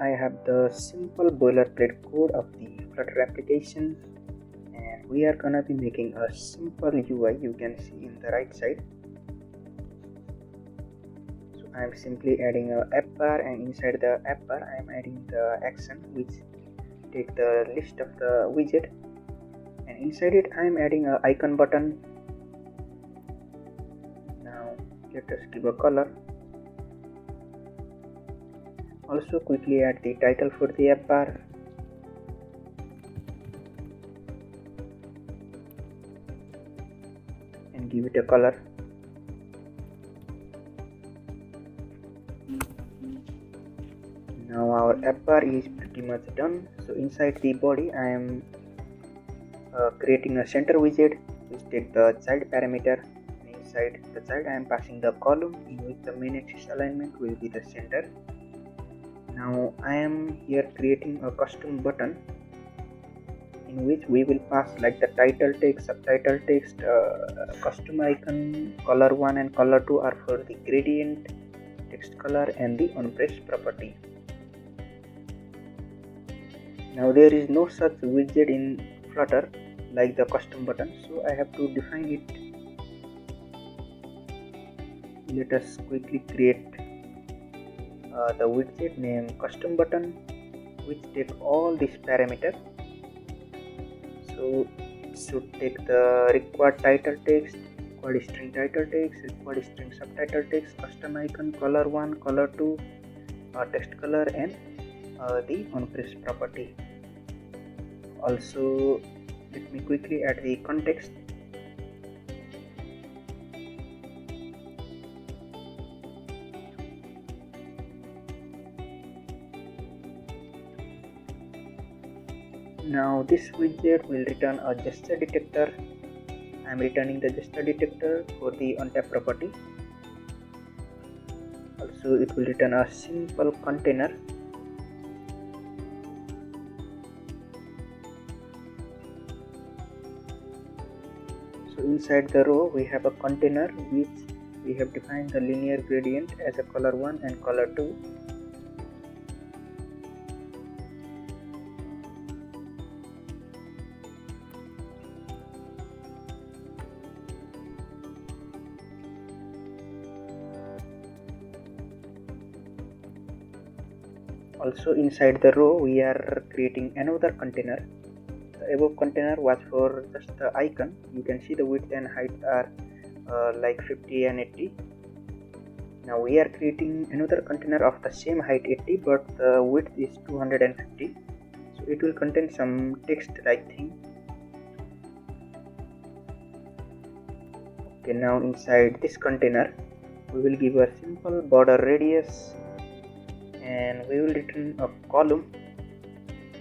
I have the simple boilerplate code of the Flutter application, and we are gonna be making a simple UI. You can see in the right side. So I am simply adding a app bar, and inside the app bar I am adding the action which take the list of the widget, and inside it I am adding a icon button. Now let us give a color. Also quickly add the title for the app bar. And give it a color. Now our app bar is pretty much done. So inside the body I am creating a center widget which take the child parameter. And inside the child I am passing the column in which the main axis alignment will be the center. Now I am here creating a custom button in which we will pass like the title text, subtitle text, custom icon, color 1 and color 2 are for the gradient, text color and the on-press property. Now there is no such widget in Flutter like the custom button, so I have to define it. Let us quickly create the widget named custom button which take all these parameters. So it should take the required title text, required string title text, required string subtitle text, custom icon, color 1, color 2, text color and the on-press property. Also let me quickly add the context. Now this widget will return a gesture detector. I am returning the gesture detector for the OnTap property. Also it will return a simple container. So inside the row we have a container which we have defined the linear gradient as a color 1 and color 2. Also inside the row we are creating another container. The above container was for just the icon. You can see the width and height are like 50 and 80. Now we are creating another container of the same height 80 but the width is 250. So it will contain some text like thing. Okay, now inside this container we will give a simple border radius and we will return a column.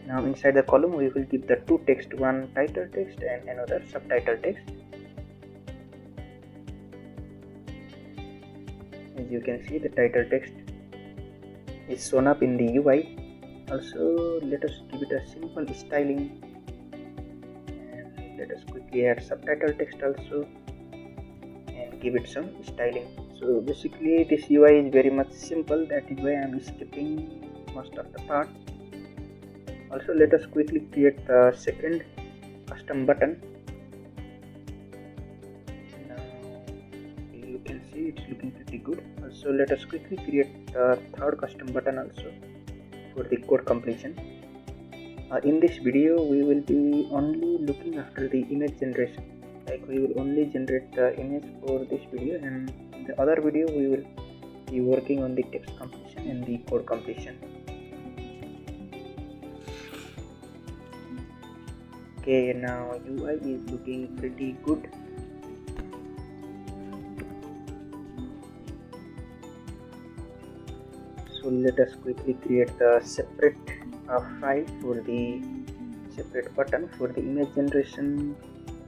Now inside the column we will give the two text, one title text and another subtitle text. As you can see the title text is shown up in the UI. Also let us give it a simple styling and let us quickly add subtitle text also and give it some styling. So basically this UI is very much simple, that is why I am skipping most of the part. Also let us quickly create the second custom button. Now you can see it's looking pretty good. Also let us quickly create the third custom button also for the code completion. In this video we will be only looking after the image generation, like we will only generate the image for this video, and in the other video we will be working on the text completion and the code completion. Okay, now UI is looking pretty good. So let us quickly create the separate file for the separate button for the image generation,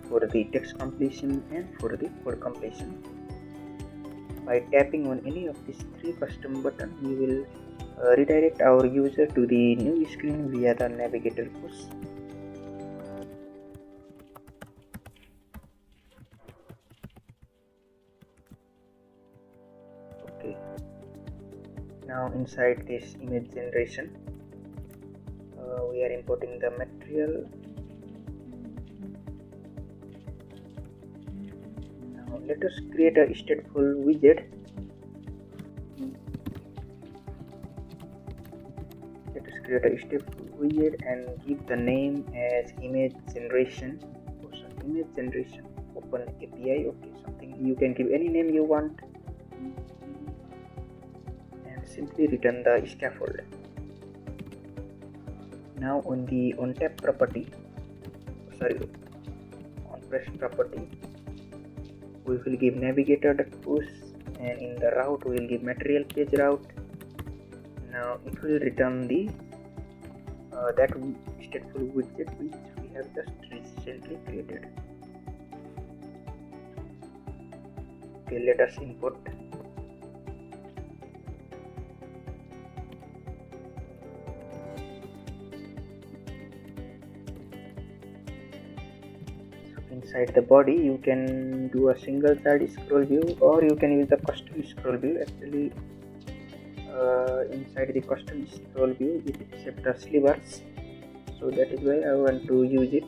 for the text completion and for the code completion. By tapping on any of these three custom buttons, we will redirect our user to the new screen via the navigator push. Okay. Now inside this image generation, Now we are importing the material. Now let us create a stateful widget. Let us create a stateful widget and give the name as image generation. Image generation open API. Okay, something you can give any name you want, and simply return the scaffold. Now on the onTap property, onPress property, we will give navigator.push, and in the route we will give material page route. Now it will return the that stateful widget which we have just recently created. Okay, let us import. Inside the body you can do a single side scroll view, or you can use the custom scroll view. Actually inside the custom scroll view it accepts the slivers, so that is why I want to use it.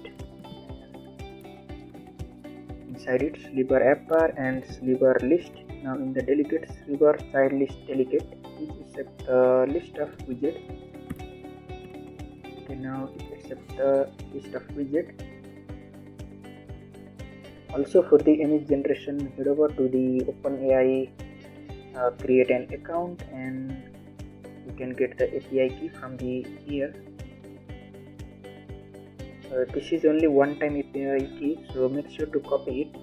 Inside it sliver appar and sliver list. Now in the delegate sliver child list delegate which accepts the list of widget. Okay, now it accepts the list of widget. Also for the image generation, head over to the OpenAI, create an account, and you can get the API key from the here. This is only one time API key, so make sure to copy it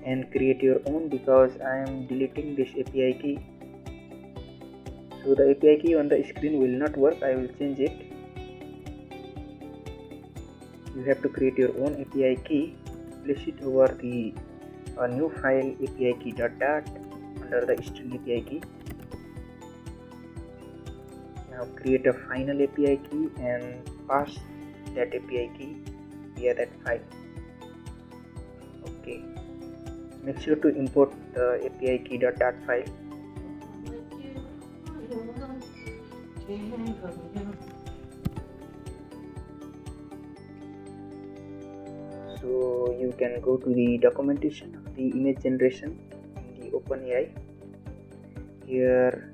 and create your own, because I am deleting this API key. So the API key on the screen will not work. I will change it. You have to create your own API key, place it over the new file API key dot under the string API key. Now create a final API key and pass that API key via that file. Okay, make sure to import the API key dot file. So you can go to the documentation of the image generation in the OpenAI. Here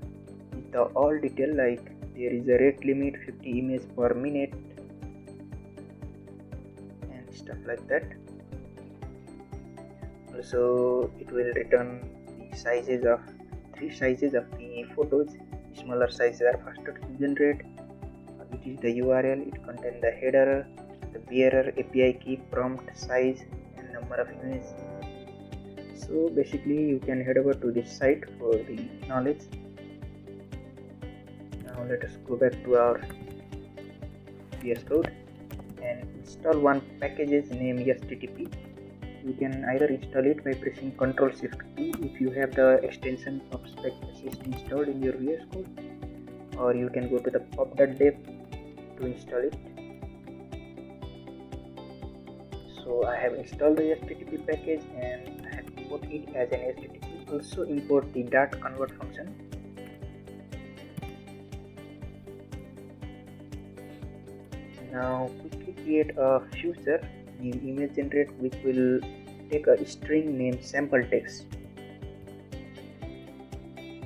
is the all detail, like there is a rate limit 50 images per minute and stuff like that. Also it will return the sizes of 3 sizes of the photos. Smaller sizes are faster to generate. It is the URL, it contains the header, the bearer, API key, prompt, size, and number of images. So basically you can head over to this site for the knowledge. Now let us go back to our VS Code and install one package named HTTP. You can either install it by pressing Ctrl+Shift+P if you have the extension of spec assist installed in your VS Code, or you can go to the pub.dev to install it. So I have installed the HTTP package and I have imported it as an HTTP. Also import the .convert function. Now quickly create a future new image generate which will take a string named sample text.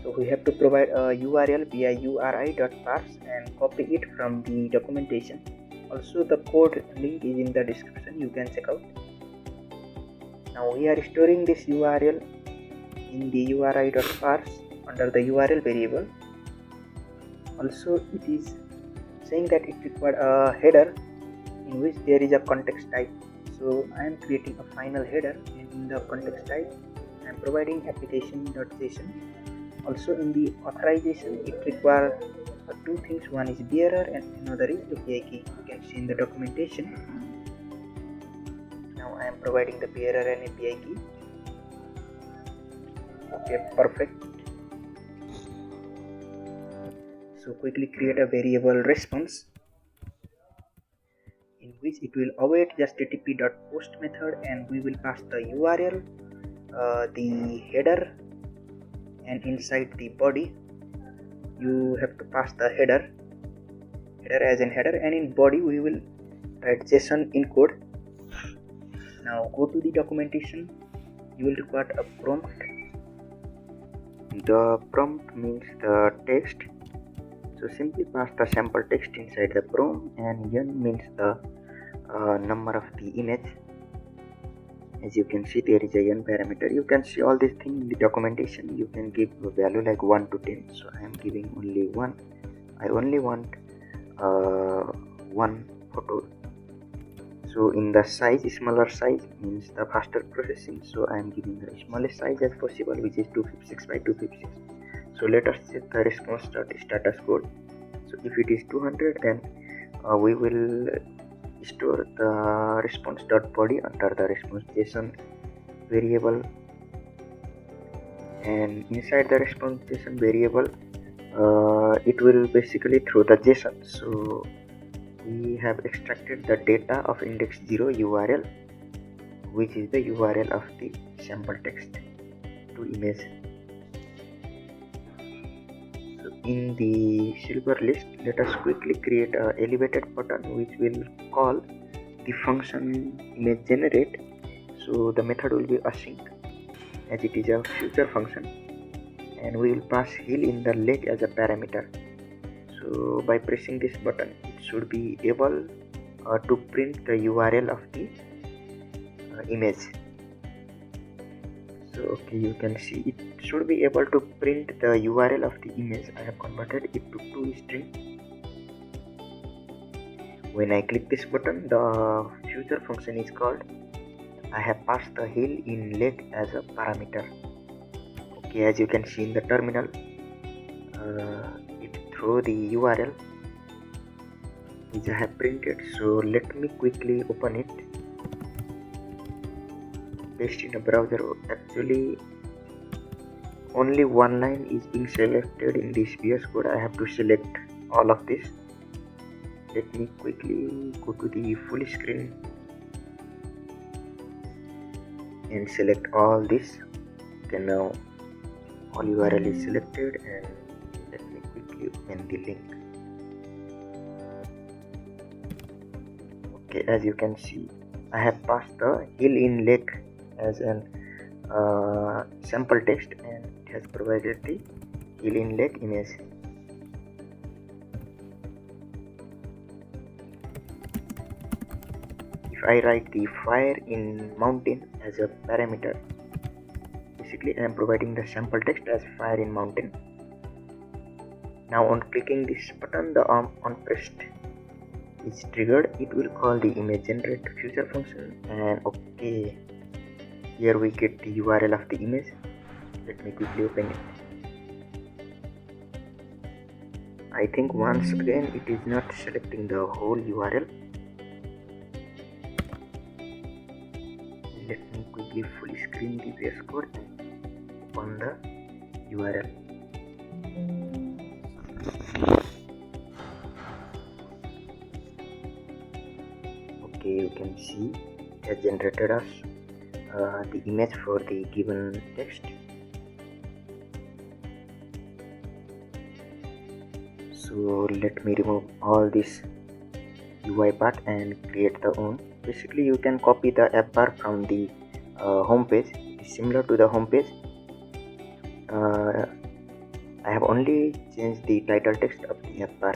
So we have to provide a URL via uri.parse and copy it from the documentation. Also the code link is in the description, you can check out. Now we are storing this URL in the uri.parse under the URL variable. Also it is saying that it requires a header in which there is a context type. So I am creating a final header, and in the context type I am providing application.json. Also in the authorization it requires two things, one is bearer and another is API key. You can see in the documentation. Now I am providing the bearer and API key. Okay, perfect. So quickly create a variable response in which it will await just http.post method, and we will pass the URL, the header, and inside the body you have to pass the header. header as in header, and in body we will write JSON in code. Now go to the documentation. You will require a prompt. The prompt means the text, so simply pass the sample text inside the prompt, and n means the number of the image. As you can see, there is a n parameter. You can see all these things in the documentation. You can give a value like 1 to 10, so I am giving only 1. I only want one photo. So in the size, smaller size means the faster processing, so I am giving the smallest size as possible, which is 256 by 256. So let us check the response status code. So if it is 200, then we will store the response.body under the response JSON variable, and inside the response JSON variable it will basically throw the JSON. So we have extracted the data of index 0 URL, which is the URL of the sample text to image. So in the silver list, let us quickly create an elevated button which will call the function image generate. So the method will be async as it is a future function, and we will pass hill in the leg as a parameter. So by pressing this button, it should be able to print the URL of the image. So okay, you can see it should be able to print the URL of the image. I have converted it to 2 string. When I click this button, the future function is called. I have passed the hill in leg as a parameter. Okay, as you can see in the terminal, it throw the URL which I have printed. So let me quickly open it, paste in a browser. Actually only one line is being selected in this VS Code. I have to select all of this. Let me quickly go to the full screen and select all this. Okay, now all URL is selected, and let me quickly open the link. Okay, as you can see, I have passed the hill in leg as an sample text, and it has provided the hill in leg image. If I write the fire in mountain as a parameter, basically I am providing the sample text as fire in mountain. Now on clicking this button, the on pressed is triggered. It will call the image generate future function, and okay, here we get the URL of the image. Let me quickly open it. I think once again it is not selecting the whole URL. Let me quickly full screen the VS Code on the URL. Okay, you can see it has generated us the image for the given text. So let me remove all this UI part and create the own. Basically you can copy the app bar from the home page. It's similar to the home page. I have only changed the title text of the app bar.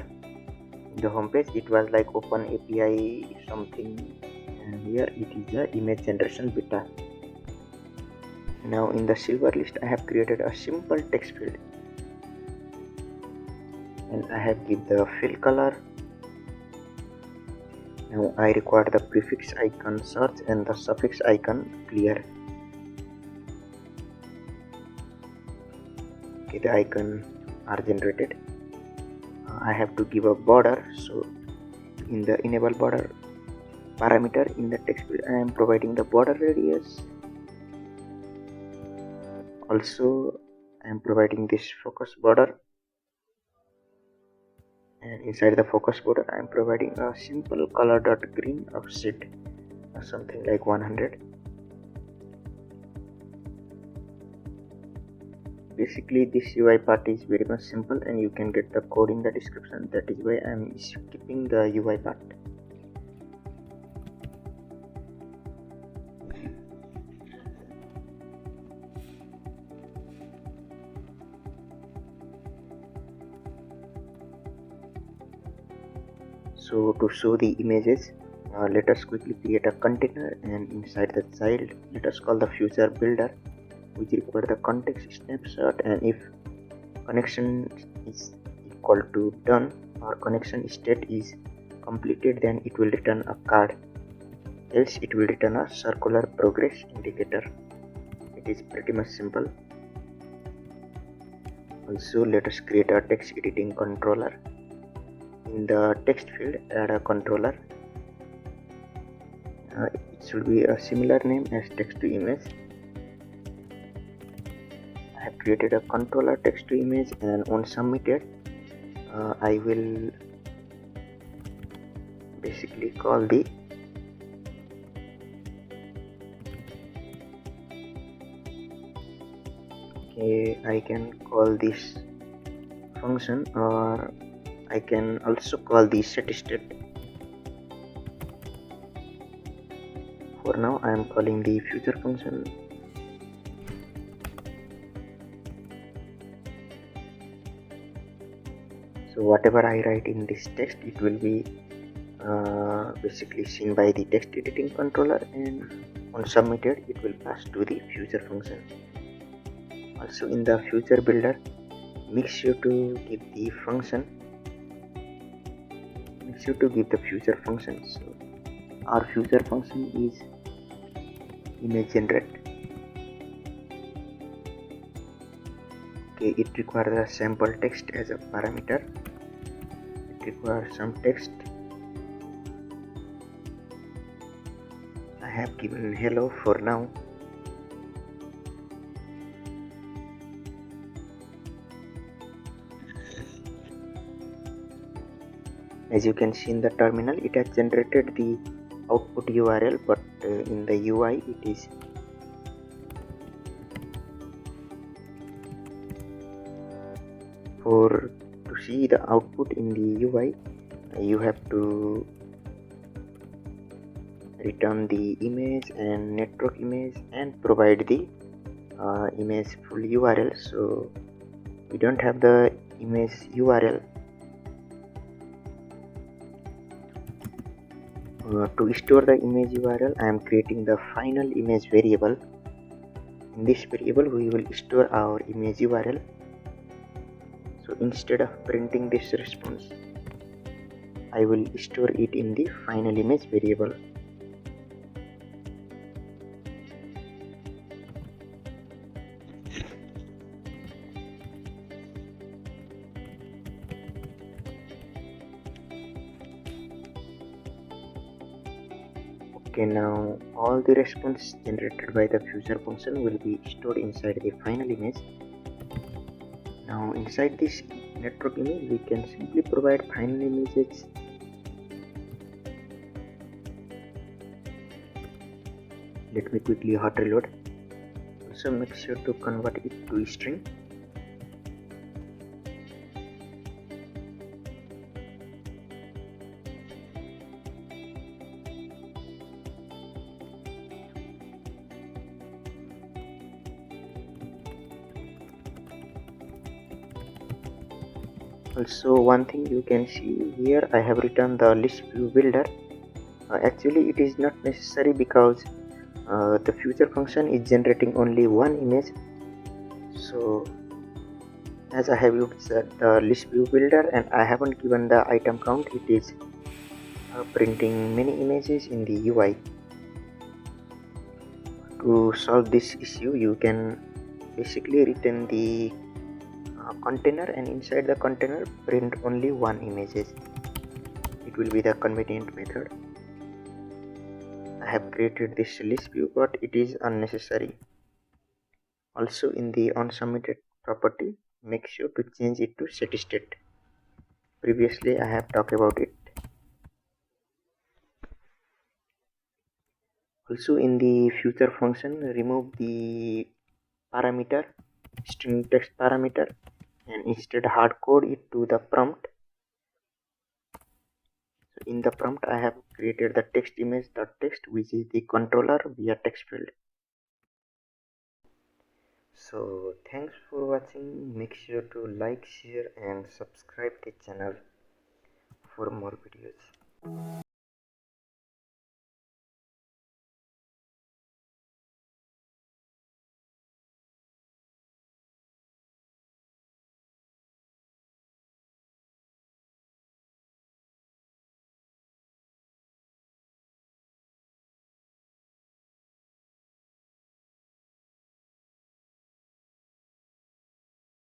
In the home page it was like open API something, and here it is the image generation beta. Now in the silver list I have created a simple text field, and I have give the fill color. Now I require the prefix icon search and the suffix icon clear. Okay, the icon are generated. I have to give a border, so in the enable border parameter in the text field I am providing the border radius. Also I am providing this focus border, and inside the focus border I am providing a simple color dot green offset or something like 100. Basically this UI part is very much simple and you can get the code in the description. That is why I am skipping the UI part. So to show the images, let us quickly create a container, and inside the child let us call the future builder, which require the context snapshot, and if connection is equal to done or connection state is completed, then it will return a card, else it will return a circular progress indicator. It is pretty much simple. Also let us create a text editing controller. In the text field add a controller. It should be a similar name as text to image. I have created a controller text to image, and on submitted I will basically call the I can call this function, or I can also call the set state. For now I am calling the future function. So whatever I write in this text, it will be basically seen by the text editing controller, and on submitted it will pass to the future function. Also in the future builder, make sure to give the function, the future function. So our future function is image generate. Okay, it requires a sample text as a parameter. It requires some text. I have given hello for now. As you can see in the terminal, it has generated the output URL, but in the UI it is to see the output in the UI, you have to return the image and network image and provide the image full URL. So we don't have the image URL. To store the image URL, I am creating the final image variable. In this variable we will store our image URL. So instead of printing this response, I will store it in the final image variable. Okay, now all the response generated by the future function will be stored inside the final image. Now inside this network image, we can simply provide final images. Let me quickly hot reload. Also make sure to convert it to string. Also one thing you can see here, I have written the list view builder. Actually it is not necessary, because the future function is generating only one image. So as I have used the list view builder and I haven't given the item count, it is printing many images in the UI. To solve this issue, you can basically return the container, and inside the container print only one images. It will be the convenient method. I have created this list view, but it is unnecessary. Also in the onSubmitted property, make sure to change it to set state. Previously I have talked about it. Also in the future function, remove the parameter string text parameter and instead hard code it to the prompt. So in the prompt I have created the text image.text, which is the controller via text field. So thanks for watching. Make sure to like, share and subscribe the channel for more videos.